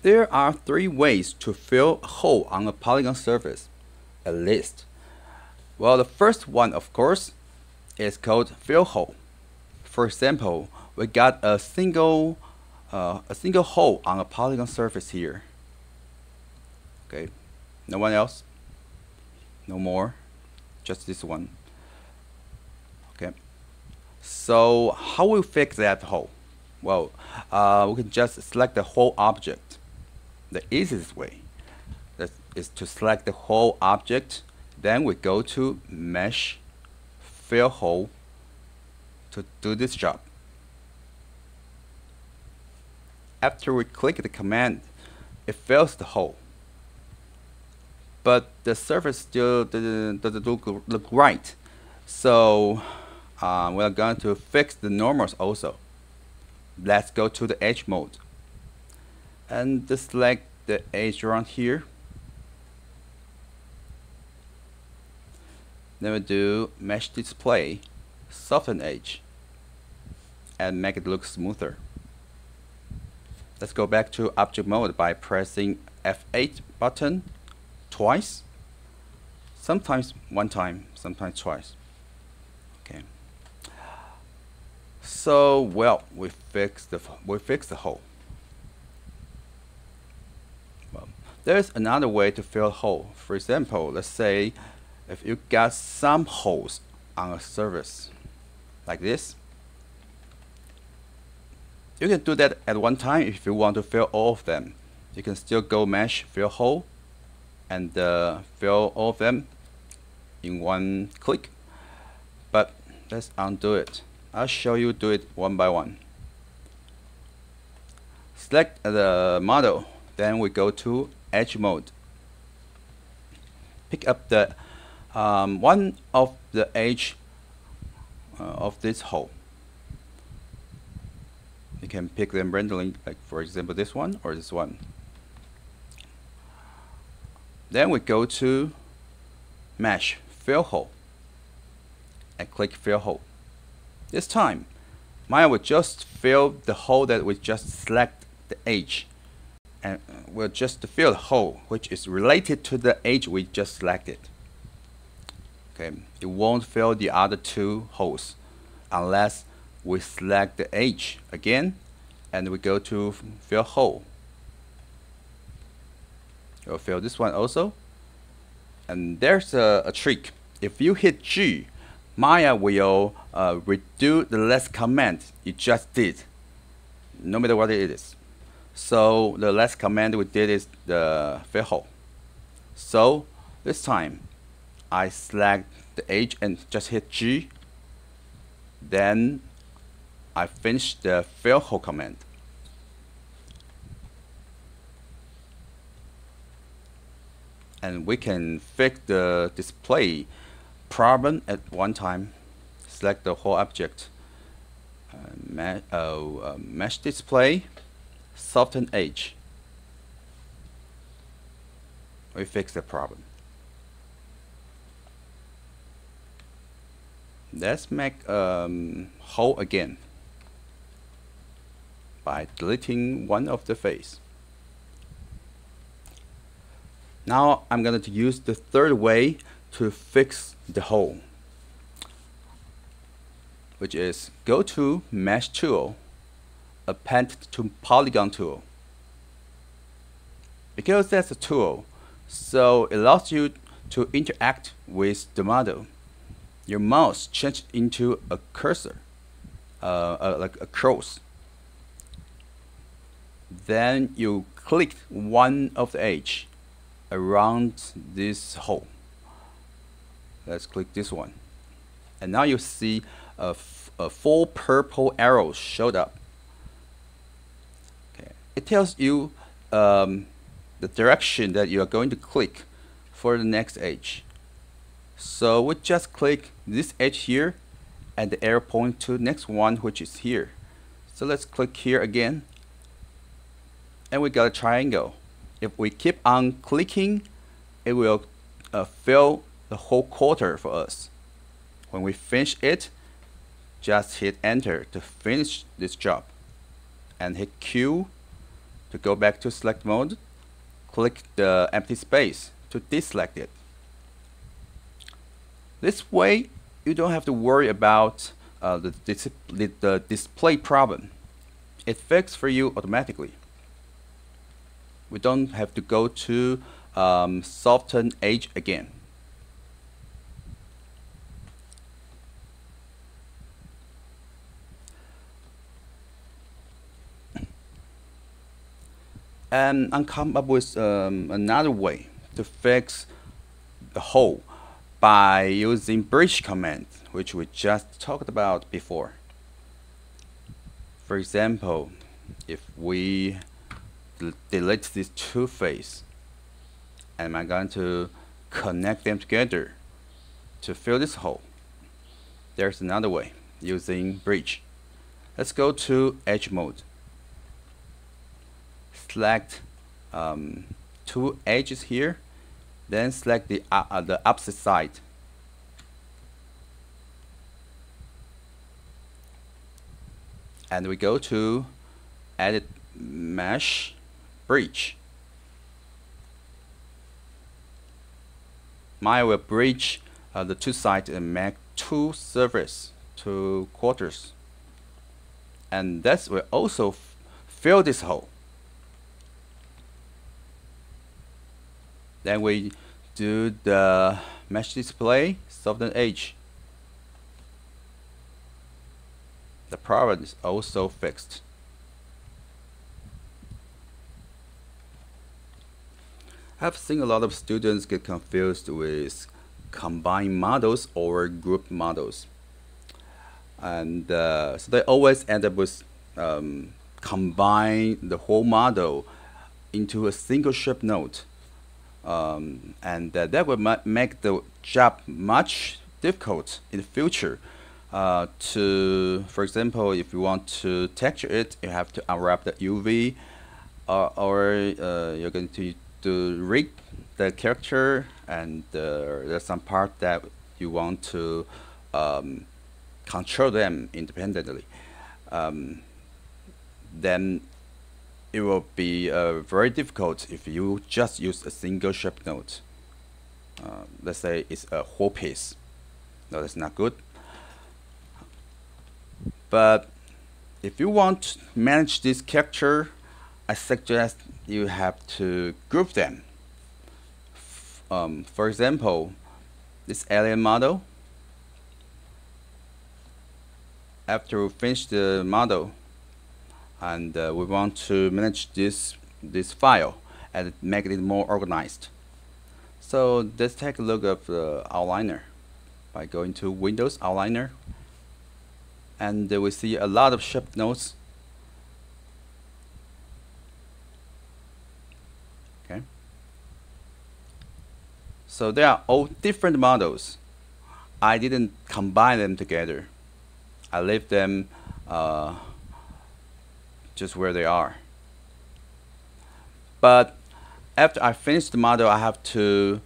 There are three ways to fill a hole on a polygon surface, at least. Well, the first one, of course, is called fill hole. For example, we got a single hole on a polygon surface here. Okay, no one else, no more, just this one. Okay, so how we fix that hole? Well, we can just select the whole object. The easiest way is to select the whole object. Then we go to Mesh, Fill Hole to do this job. After we click the command, it fills the hole. But the surface still doesn't look right. So we're going to fix the normals also. Let's go to the edge mode and select the edge around here. Then we do Mesh Display, Soften Edge, and make it look smoother. Let's go back to object mode by pressing F8 button twice. Sometimes one time, sometimes twice. Okay. So well, we fixed the hole. Well, there's another way to fill a hole. For example, let's say if you got some holes on a surface like this, you can do that at one time. If you want to fill all of them, you can still go Mesh, Fill Hole, and fill all of them in one click. But let's undo it. I'll show you do it one by one. Select the model, then we go to Edge mode. Pick up the one of the edge of this hole. You can pick them randomly, like for example this one or this one. Then we go to Mesh, Fill Hole, and click Fill Hole. This time, Maya will just fill the hole that we just select the edge, and will just fill the hole which is related to the edge we just selected. Okay, it won't fill the other two holes unless we select the edge again and we go to Fill Hole. You'll fill this one also. And there's a trick. If you hit G, Maya will redo the last command you just did, no matter what it is. So the last command we did is the Fill Hole. So this time I select the edge and just hit G. Then I finish the Fill Hole command. And we can fix the display problem at one time. Select the whole object. Mesh Display, Soften Edge. We fix the problem. Let's make hole again by deleting one of the face. Now I'm going to use the third way to fix the hole, which is go to Mesh Tool, Append to Polygon Tool. Because that's a tool, so it allows you to interact with the model. Your mouse changes into a cursor, like a cross. Then you click one of the edge around this hole. Let's click this one. And now you see a four purple arrows showed up. Okay. It tells you the direction that you are going to click for the next edge. So we just click this edge here and the arrow point to the next one, which is here. So let's click here again. And we got a triangle. If we keep on clicking, it will fill the whole quarter for us. When we finish it, just hit enter to finish this job and hit Q To go back to select mode, click the empty space to deselect it. This way, you don't have to worry about the display problem. It fixes for you automatically. We don't have to go to soften edge again. And I come up with another way to fix the hole by using bridge command, which we just talked about before. For example, if we delete these two faces, and I'm going to connect them together to fill this hole, there's another way using bridge. Let's go to edge mode. Select two edges here, then select the opposite side. And we go to edit mesh bridge. Mine will bridge the two sides and make two surfaces, two quarters. And that will also fill this hole. Then we do the mesh display, soften edge. The problem is also fixed. I've seen a lot of students get confused with combined models or group models. And so they always end up with combine the whole model into a single shape node. And that would make the job much difficult in the future. For example, if you want to texture it, you have to unwrap the UV, or you're going to rig the character, and there's some part that you want to control them independently. Then it will be very difficult if you just use a single shape node. Let's say it's a whole piece. No, that's not good. But if you want to manage this character, I suggest you have to group them. For example, this alien model. After we finish the model, and we want to manage this file and make it more organized. So let's take a look at the outliner by going to Windows Outliner, and we see a lot of shape nodes. Okay. So they are all different models. I didn't combine them together. I leave them just where they are. But after I finish the model, I have to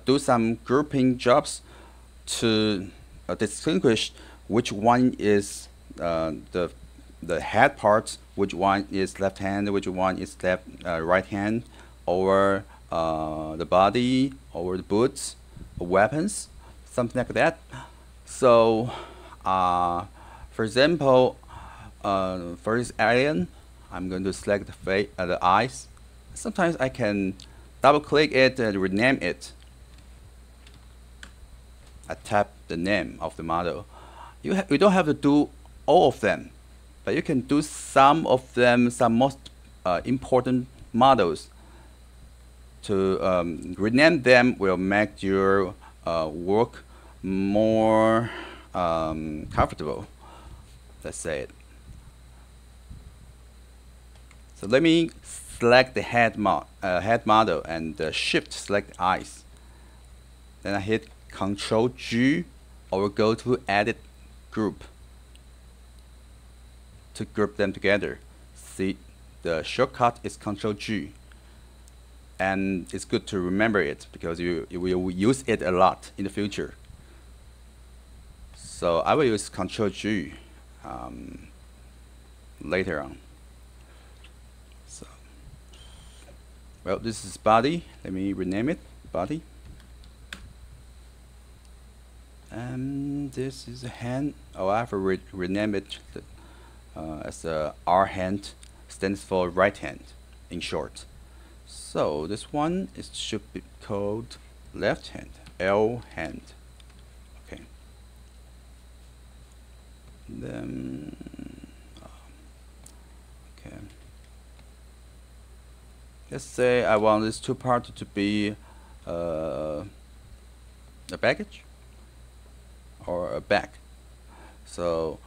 do some grouping jobs to distinguish which one is the head part, which one is left hand, which one is right hand, or the body, or the boots, or weapons, something like that. So, for example, for this alien, I'm going to select the eyes. Sometimes I can double click it and rename it. I tap the name of the model. You don't have to do all of them, but you can do some of them, some most important models. To rename them will make your work more comfortable. Let's say it. So let me select the head model and shift select eyes. Then I hit Control G, or go to Edit Group to group them together. See, the shortcut is Control G, and it's good to remember it because you will use it a lot in the future. So I will use Control G later on. So Well, this is body. Let me rename it body. And this is a hand. Oh, I have to rename it as R hand, stands for right hand in short. So this one should be called left hand, L hand. Okay. Then okay. Let's say I want this two part to be a baggage or a bag. So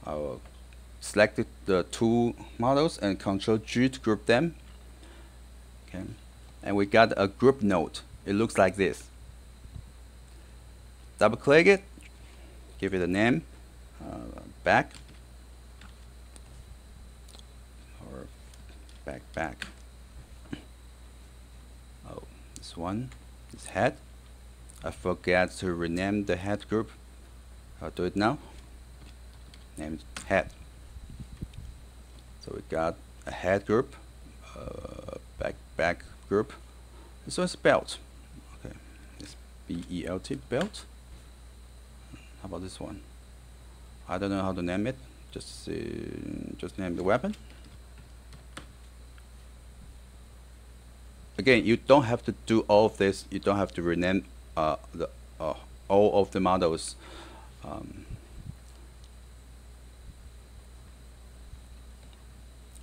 I will select the two models and Control G to group them. Okay, and we got a group node. It looks like this. Double click it, give it a name, bag or bag. Oh, this one is head. I forgot to rename the head group. I'll do it now. Name head. So we got a head group, back group. This one's belt. Okay, it's B-E-L-T, belt. How about this one? I don't know how to name it. Just name the weapon. Again, you don't have to do all of this. You don't have to rename all of the models.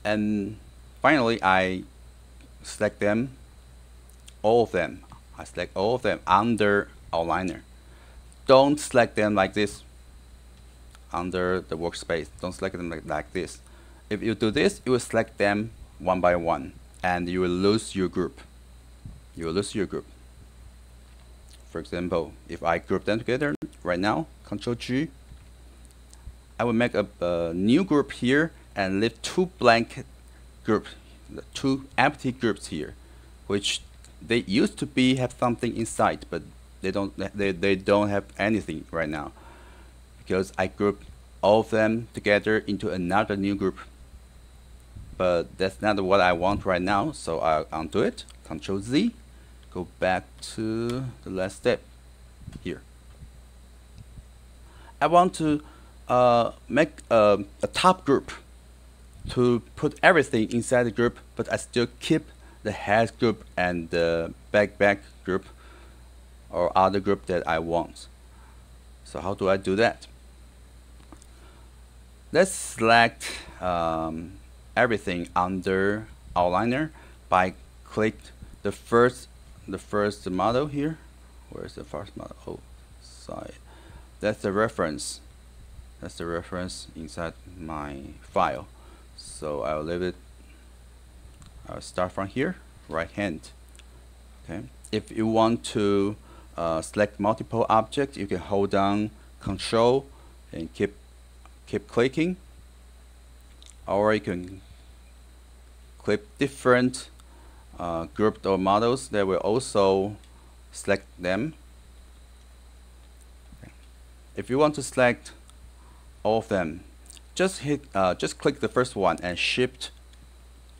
And finally, I select them, all of them. I select all of them under outliner. Don't select them like this under the workspace. Don't select them like this. If you do this, you will select them one by one, and you will lose your group. You will lose your group. For example, if I group them together right now, Control G, I will make a new group here and leave two blank groups, two empty groups here, which they used to have something inside, but they don't have anything right now because I grouped all of them together into another new group. But that's not what I want right now, so I'll undo it. Control Z, go back to the last step here. I want to make a top group to put everything inside the group, but I still keep the head group and the back group or other group that I want. So how do I do that? Let's select everything under outliner by click the first model here. Where's the first model? Oh, sorry. That's the reference. That's the reference inside my file. So I'll leave it. I'll start from here, right hand. Okay. If you want to select multiple objects, you can hold down Control and keep clicking, or you can click different groups or models that will also select them. Okay. If you want to select all of them, just click the first one and Shift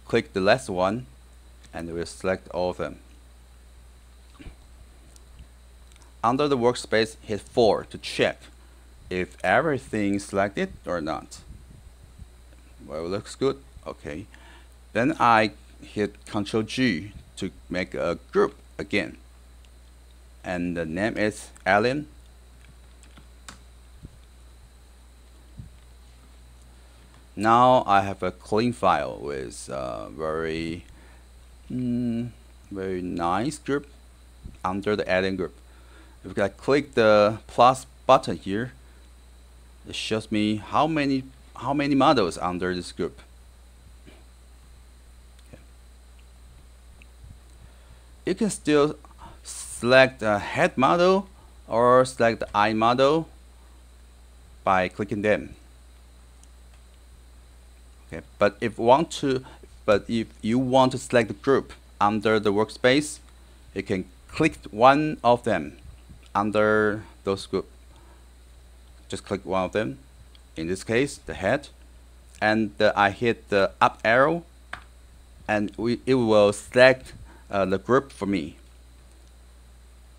click the last one, and it will select all of them. Under the workspace, hit 4 to check if everything is selected or not. Well, it looks good. Okay. Then I hit Control G to make a group again, and the name is Alien. Now I have a clean file with very nice group under the Alien group. If I click the plus button here, it shows me how many models under this group. Okay. You can still select a head model or select the eye model by clicking them. Okay, but if you want to select the group under the workspace, you can click one of them under those group. Just click one of them. In this case, the head, and I hit the up arrow, and it will select the group for me.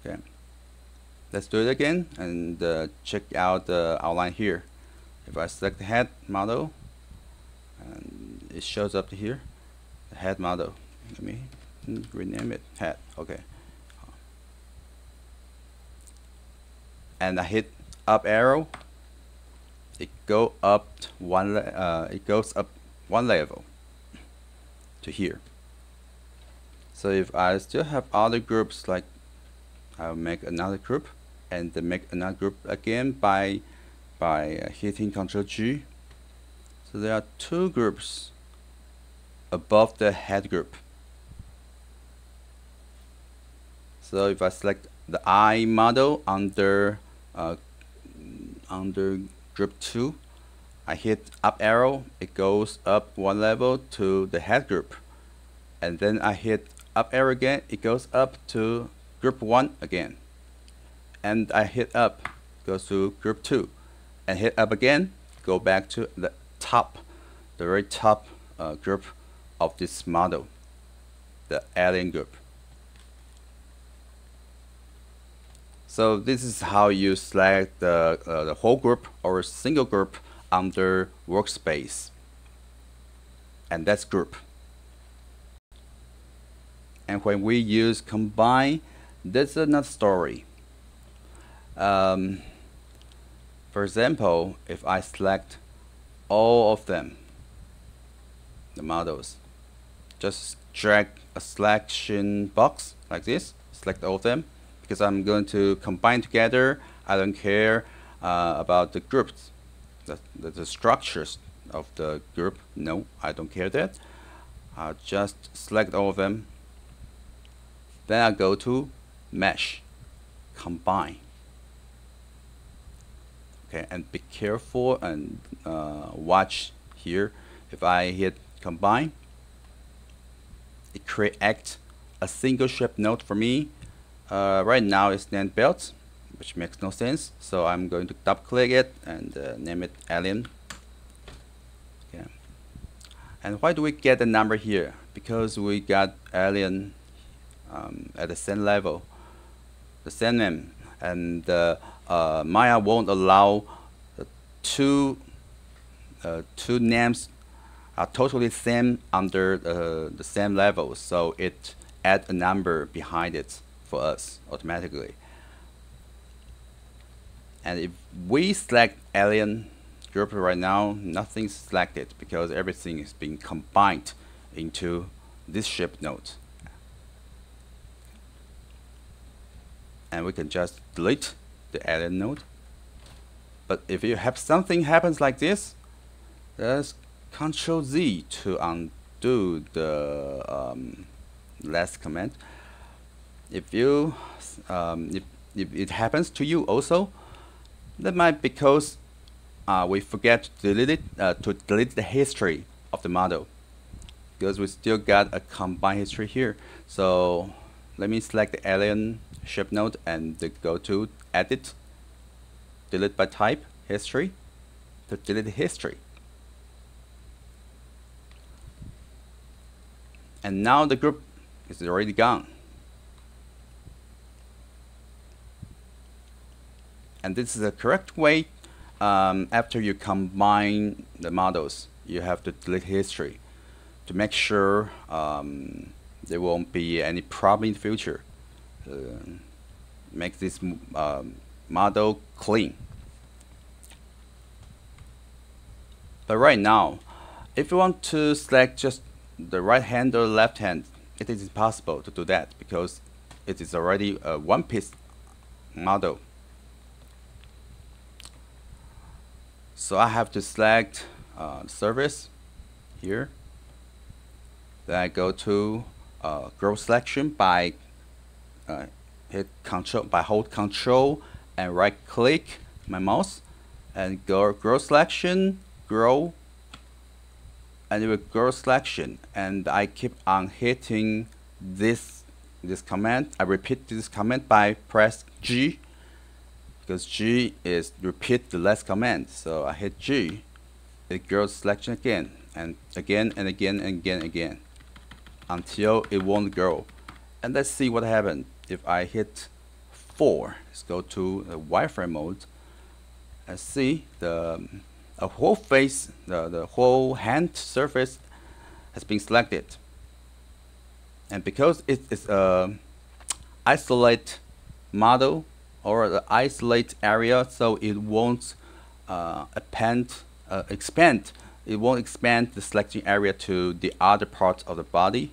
Okay, let's do it again and check out the outline here. If I select the head model, and it shows up here, the head model. Let me rename it head. Okay, and I hit up arrow. It goes up one level to here. So if I still have other groups, like I'll make another group and then make another group again by hitting Ctrl G. So there are two groups above the head group. So if I select the eye model under group 2, I hit up arrow, it goes up one level to the head group, and then I hit up arrow again, it goes up to group 1 again, and I hit up, goes to group 2, and hit up again, go back to the top, the very top group of this model, the alien group. So this is how you select the whole group or a single group under workspace, and that's group. And when we use combine, that's another story. For example, if I select all of them, the models, just drag a selection box like this, select all of them, because I'm going to combine together. I don't care about the groups, the structures of the group. No, I don't care that. I'll just select all of them. Then I go to mesh, combine. Okay, and be careful and watch here. If I hit combine, it creates a single shape node for me. Right now it's named belt, which makes no sense. So I'm going to double click it and name it alien. Okay. And why do we get the number here? Because we got alien at the same level, the same name, and Maya won't allow two names are totally same under the same level, so it adds a number behind it for us automatically. And if we select alien group right now, nothing's selected because everything is being combined into this shape node. And we can just delete the alien node. But if you have something happens like this, there's Ctrl Z to undo the last command. If you if it happens to you also, that might be because we forget to delete the history of the model, because we still got a combined history here. So let me select the alien shape node and go to edit, delete by type, history, to delete the history. And now the group is already gone. And this is the correct way. After you combine the models, you have to delete history to make sure there won't be any problem in the future. Make this model clean. But right now, if you want to select just the right hand or left hand, it is impossible to do that because it is already a one-piece model. So I have to select service here. Then I go to group selection by hold Control and right click my mouse and go group selection, grow, and it will grow selection. And I keep on hitting this command. I repeat this command by press G, because G is repeat the last command. So I hit G, it grows selection again and again and again and again until it won't grow. And let's see what happens if I hit 4. Let's go to the wireframe mode and see the whole face, the whole hand surface has been selected. And because it is a isolate model or the isolate area, so it won't expand. It won't expand the selection area to the other parts of the body.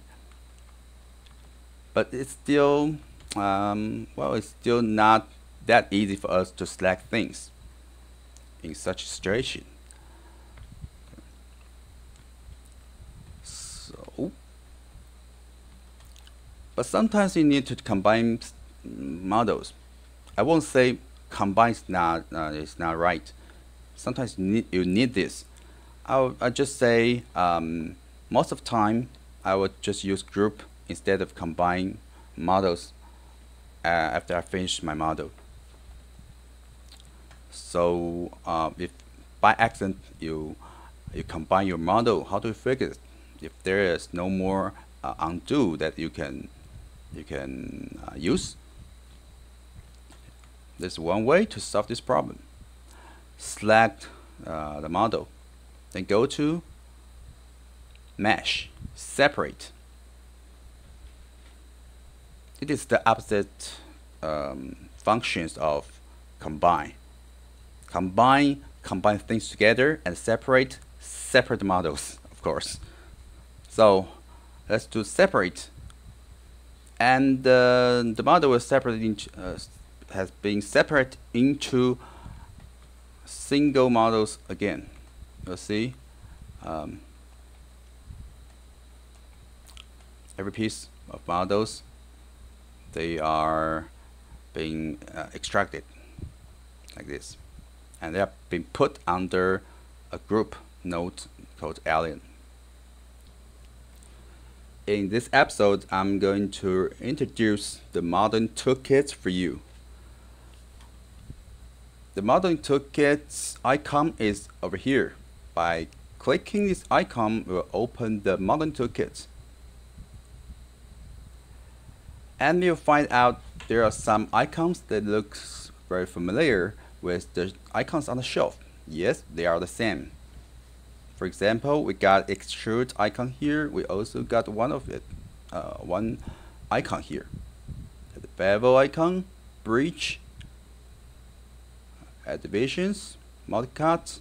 But it's still, well, it's still not that easy for us to select things in such a situation. So, but sometimes you need to combine models. I won't say combine is not right. Sometimes you need this. I just say most of the time I would just use group instead of combine models after I finish my model. So if by accident you combine your model, how do you fix it? If there is no more undo that you can use, there's one way to solve this problem. Select the model, then go to Mesh, Separate. It is the opposite functions of combine. Combine things together, and separate models, of course. So let's do separate, and the model is separated into has been separated into single models again. You'll see every piece of models, they are being extracted like this, and they have been put under a group node called Alien. In this episode, I'm going to introduce the modeling toolkit for you. The modeling toolkit's icon is over here. By clicking this icon, we'll open the modeling toolkit. And you'll find out there are some icons that look very familiar with the icons on the shelf. Yes, they are the same. For example, we got extrude icon here. We also got one icon here. The bevel icon, breach, divisions, multicut,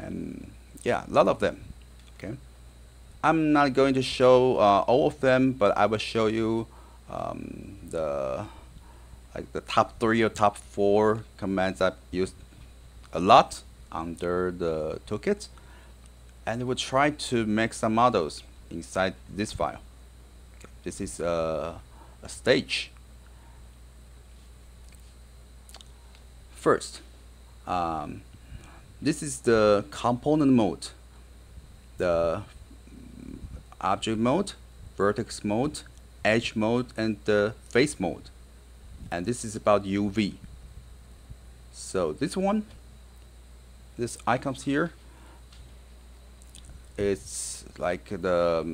and yeah, a lot of them. Okay, I'm not going to show all of them, but I will show you the top 3 or top 4 commands I've used a lot under the toolkit, and we'll try to make some models inside this file. Okay, this is a stage. First, this is the component mode, the object mode, vertex mode, edge mode, and the face mode. And this is about UV. So this one, this icons here, it's like the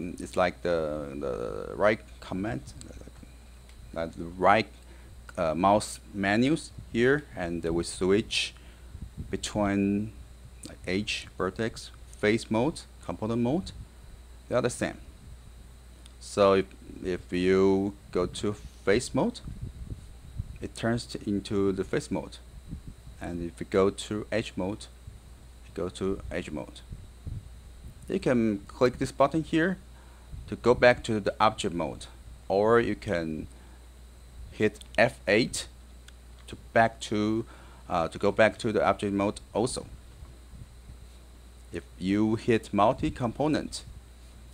right command, the right mouse menus here, and we switch between like edge, vertex, face mode, component mode. They are the same. So if you go to face mode, it turns into the face mode, and if you go to edge mode, it goes to edge mode. You can click this button here to go back to the object mode, or you can hit F8 to go back to the object mode also. If you hit multi-component,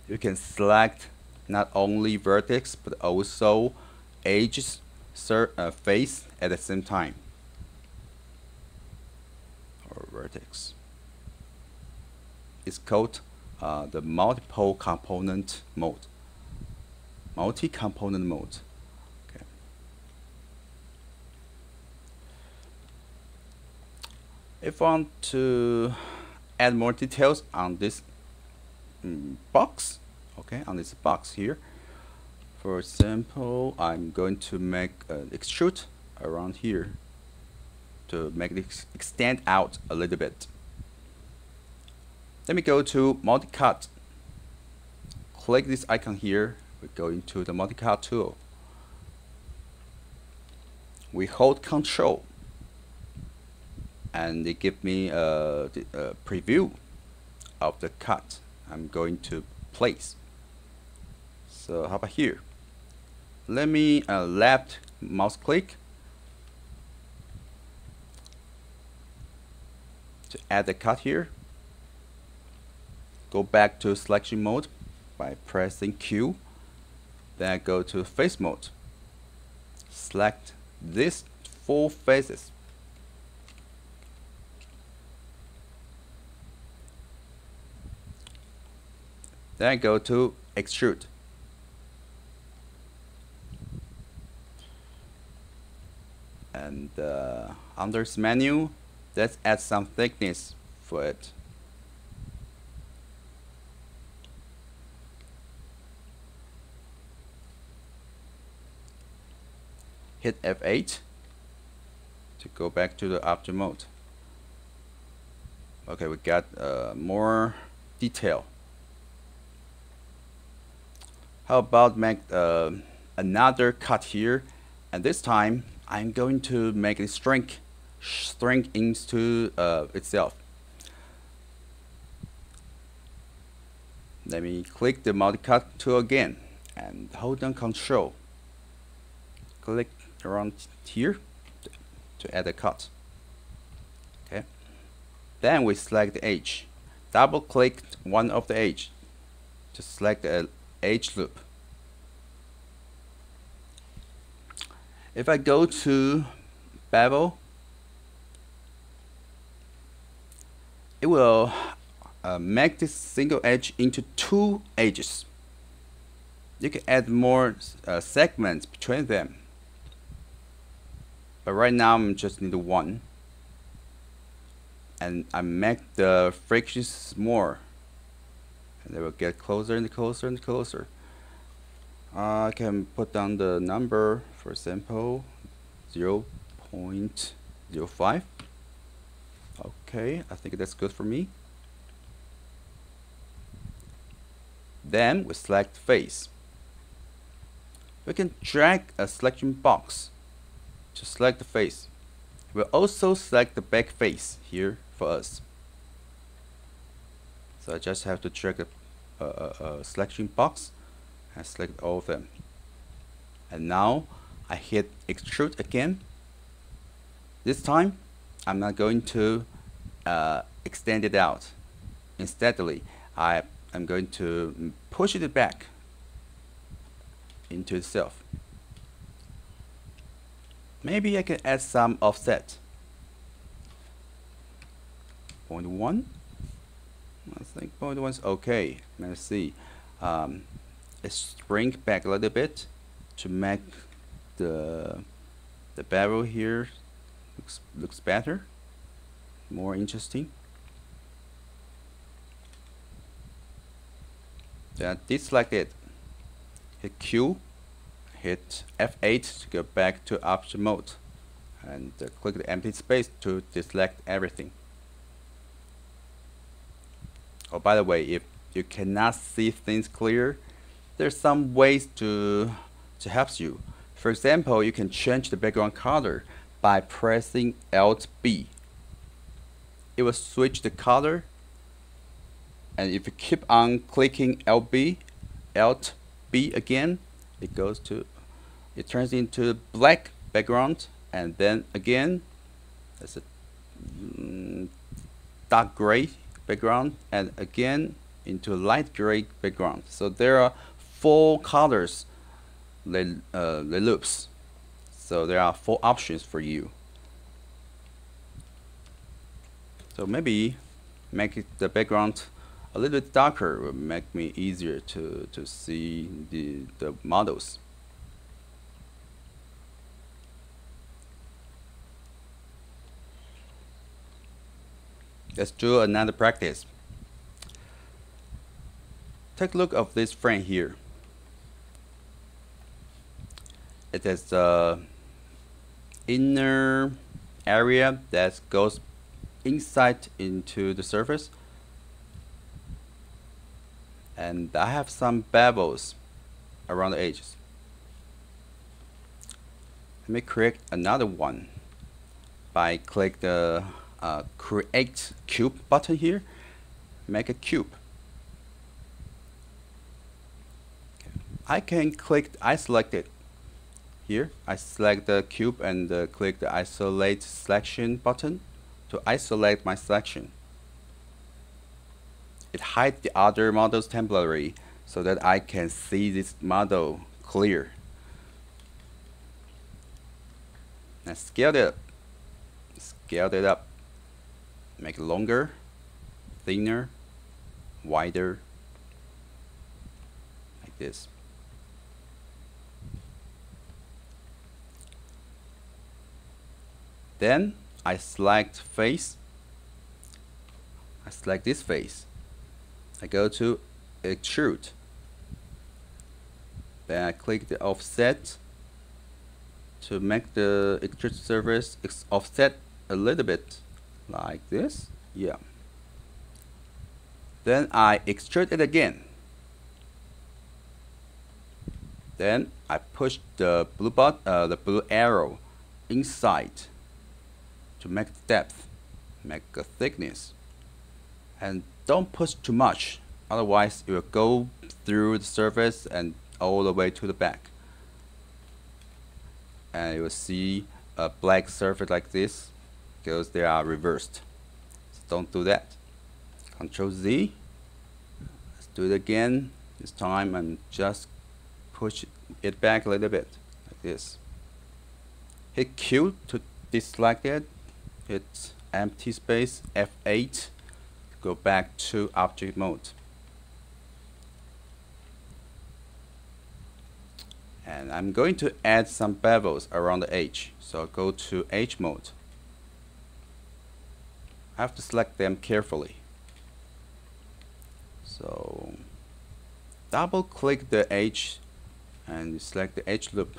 you can select not only vertex but also edges, face at the same time, or vertex. It's called the multiple component mode, multi-component mode. Okay. If I want to add more details on this box, okay, on this box here, For example, I'm going to make an extrude around here to make it extend out a little bit. Let me go to multi-cut. Click this icon here. We go into the multi-cut tool. We hold Control, and they give me a preview of the cut I'm going to place. So how about here? Let me left mouse click to add the cut here. Go back to selection mode by pressing Q. Then go to face mode. Select these 4 faces. Then go to extrude. And under this menu, let's add some thickness for it. Hit F8 to go back to the object mode. Okay, we got more detail. How about make another cut here, and this time I'm going to make it shrink into itself. Let me click the multi-cut tool again and hold down Control. Click around here to add a cut. Okay. Then we select the edge. Double click one of the edge to select the edge loop. If I go to bevel, it will make this single edge into 2 edges. You can add more segments between them, but right now I'm just need 1, and I make the frictions more, and they will get closer and closer and closer. I can put down the number, for example, 0.05. Okay, I think that's good for me. Then we select face. We can drag a selection box to select the face. We'll also select the back face here for us. So I just have to drag a selection box and select all of them. And now I hit extrude again. This time I'm not going to extend it out. Insteadly, I'm going to push it back into itself. Maybe I can add some offset. 0.1. I think 0.1 is okay. Let's see. Let's shrink back a little bit to make the bevel here looks better, more interesting. Then deselect it. Hit Q, hit F8 to go back to object mode, and click the empty space to deselect everything. Oh, by the way, if you cannot see things clear, there's some ways to help you. For example, you can change the background color by pressing Alt-B. It will switch the color, and if you keep on clicking Alt-B again, it turns into black background, and then again it's a dark gray background, and again into light gray background. So there are 4 colors, the loops. So there are 4 options for you. So maybe make the background a little bit darker will make me easier to see the models. Let's do another practice. Take a look of this frame here. it is the inner area that goes inside into the surface, and I have some bevels around the edges. Let me create another one by click the create cube button here. Make a cube. I can click isolate it here. I select the cube and click the isolate selection button to isolate my selection. It hides the other models temporarily so that I can see this model clear. Now scale it up. Scale it up. Make it longer, thinner, wider, like this. Then I select face. I select this face. I go to extrude. Then I click the offset to make the extrude surface offset a little bit like this. Yeah. Then I extrude it again. Then I push the blue arrow inside to make depth, make a thickness, and don't push too much, otherwise it will go through the surface and all the way to the back, and you will see a black surface like this because they are reversed. So don't do that. Ctrl Z. Let's do it again. This time I'm just push it back a little bit like this. Hit Q to deselect it. Hit empty space F8. Go back to object mode. And I'm going to add some bevels around the edge. So go to edge mode. I have to select them carefully. So double click the edge and select the edge loop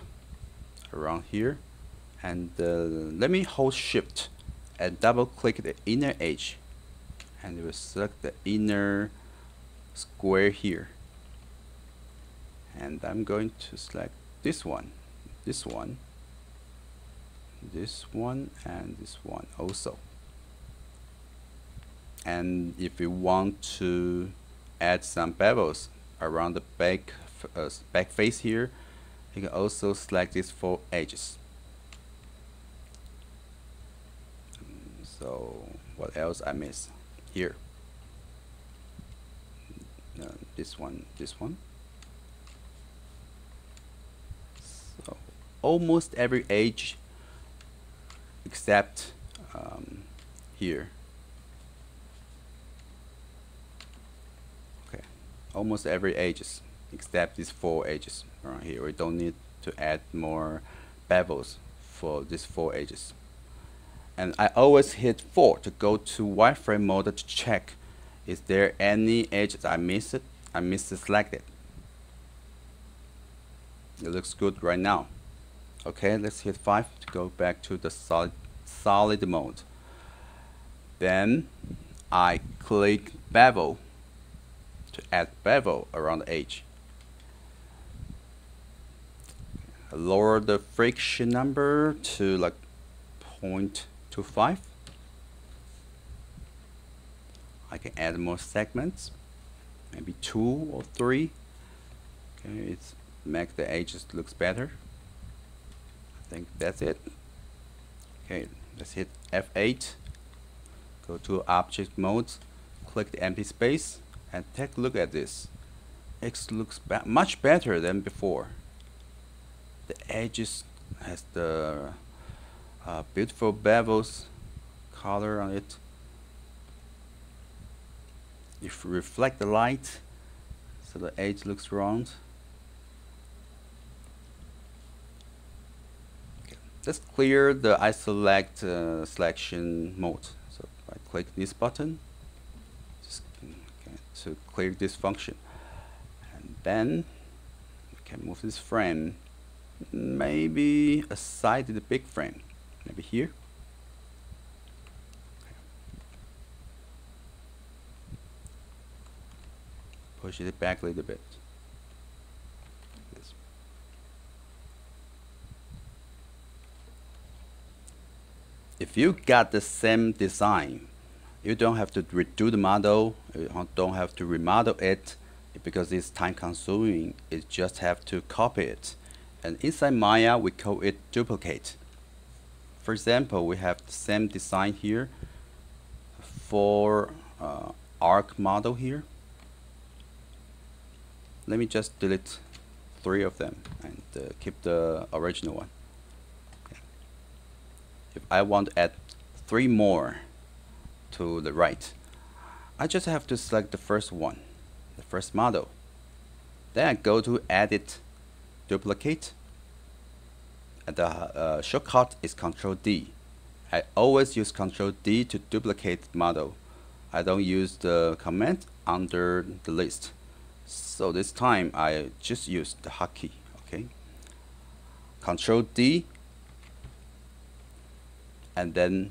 around here, and let me hold shift and double click the inner edge, and we'll select the inner square here, and I'm going to select this one, this one, this one, and this one also. And if you want to add some bevels around the back face here, you can also select these 4 edges. So what else I miss here? This one, this one. So almost every edge except here. Okay, almost every edges except these 4 edges around here. We don't need to add more bevels for these 4 edges. And I always hit 4 to go to wireframe mode to check is there any edges I missed selected. It looks good right now. Okay, let's hit 5 to go back to the solid mode. Then I click bevel to add bevel around the edge. Lower the friction number to like 0.25. I can add more segments, maybe 2 or 3. Okay, it's make the edges looks better. I think that's it. Okay, let's hit F8. Go to object mode, click the empty space, and take a look at this. It looks much better than before. The edges has the beautiful bevels color on it. If you reflect the light, so the edge looks round. Okay. Let's clear the isolate selection mode. So I click this button just, to clear this function, and then we can move this frame maybe aside the big frame, maybe here. Push it back a little bit. This. If you got the same design, you don't have to redo the model, you don't have to remodel it because it's time consuming. You just have to copy it. And inside Maya, we call it duplicate. For example, we have the same design here for arc model here. Let me just delete 3 of them and keep the original one. Okay. If I want to add 3 more to the right, I just have to select the first one, the first model. Then I go to Edit, Duplicate, and the shortcut is Ctrl D. I always use Ctrl D to duplicate the model. I don't use the command under the list. So this time I just use the hotkey. Okay. Ctrl D, and then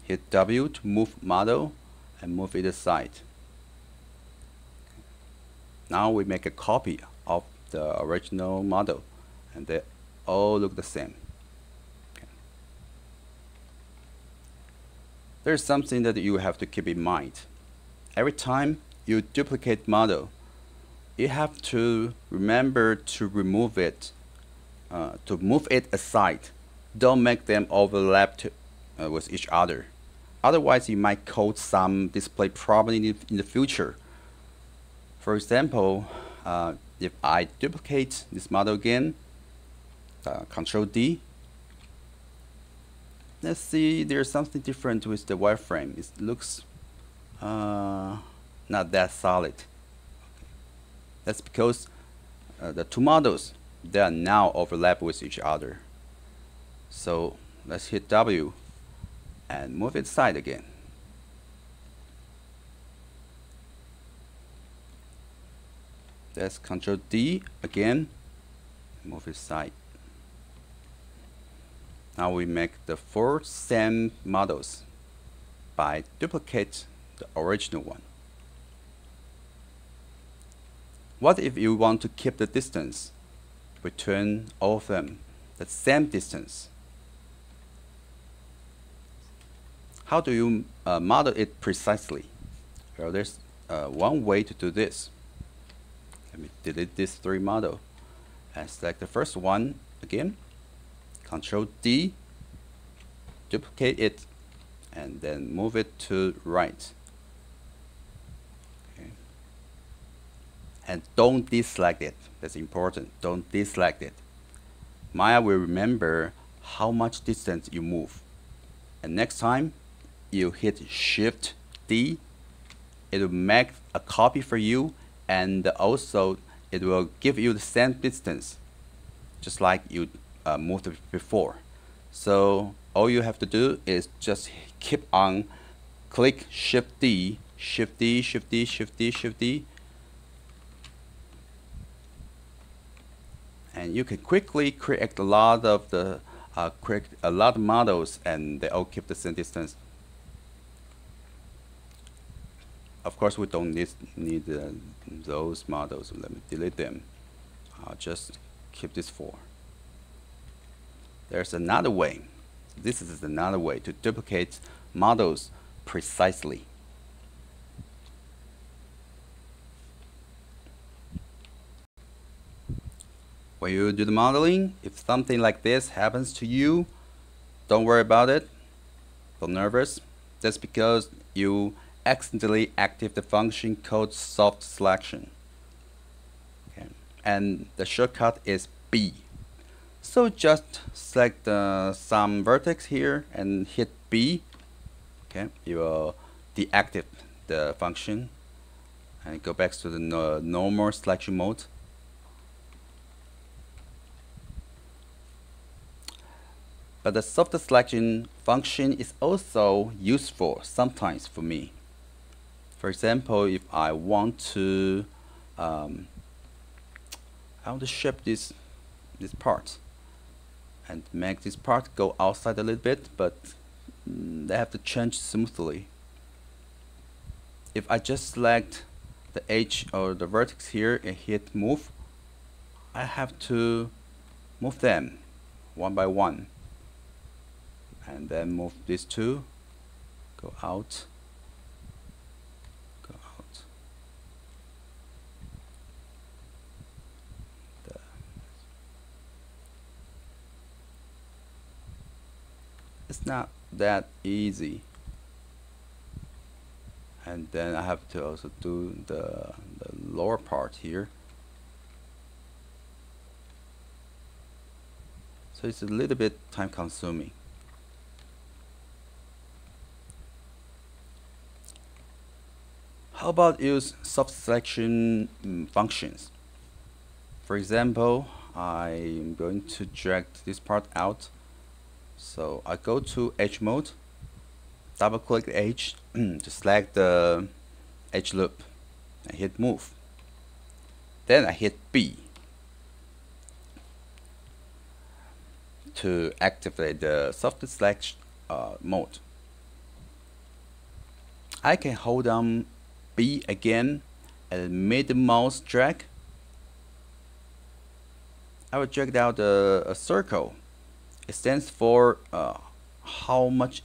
hit W to move model and move it aside. Now we make a copy of the original model, and they all look the same. Okay. There's something that you have to keep in mind. Every time you duplicate model, you have to remember to remove it, to move it aside. Don't make them overlap with each other. Otherwise, you might cause some display problem in the future. For example, if I duplicate this model again, Ctrl D, let's see, there's something different with the wireframe. It looks not that solid. That's because the 2 models, they are now overlap with each other. So let's hit W and move it aside again. Let's Ctrl D again, move it aside. Now we make the 4 same models by duplicate the original one. What if you want to keep the distance between all of them the same distance? How do you model it precisely? Well, there's one way to do this. Let me delete this 3 model and select the first one again. Ctrl D, duplicate it, and then move it to right. And don't deselect it. That's important. Don't deselect it. Maya will remember how much distance you move. And next time you hit Shift D, it will make a copy for you, and also it will give you the same distance, just like you moved it before. So all you have to do is just keep on click Shift D, Shift D, Shift D, Shift D, Shift D. And you can quickly create a lot of models, and they all keep the same distance. Of course, we don't need those models. Let me delete them. I'll just keep this 4. There's another way. This is another way to duplicate models precisely. When you do the modeling, if something like this happens to you, don't worry about it. Don't nervous. That's because you accidentally activate the function called soft selection. Okay. And the shortcut is B. So just select some vertex here and hit B. Okay. You will deactivate the function and go back to the normal selection mode. But the soft selection function is also useful sometimes for me. For example, if I want to shape this part, and make this part go outside a little bit, but they have to change smoothly. If I just select the edge or the vertex here and hit move, I have to move them one by one, and then move these two, go out, go out. It's not that easy. And then I have to also do the lower part here. So it's a little bit time consuming. How about use soft selection functions? For example, I'm going to drag this part out. So I go to edge mode, double click the edge to select the edge loop and hit move. Then I hit B to activate the soft selection mode. I can hold down B again and mid mouse drag. I will drag out a circle. It stands for how much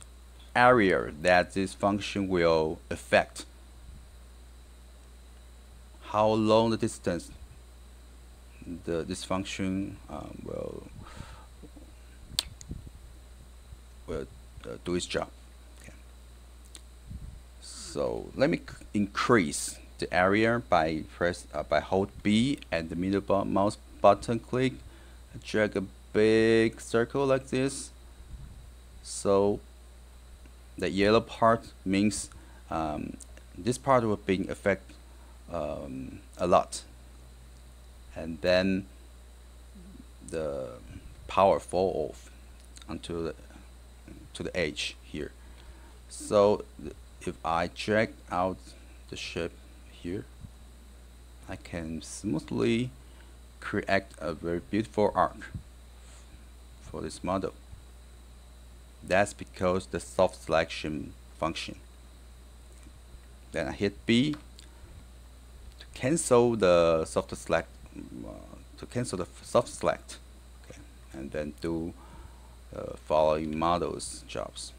area that this function will affect, how long the distance this function will do its job. Okay. So let me increase the area by hold B and the middle mouse button click, drag a big circle like this. So the yellow part means this part will be affected a lot, and then the power fall off onto the edge here. So if I drag out the shape here, I can smoothly create a very beautiful arc for this model. That's because the soft selection function. Then I hit B to cancel the soft select, okay, and then do following models jobs.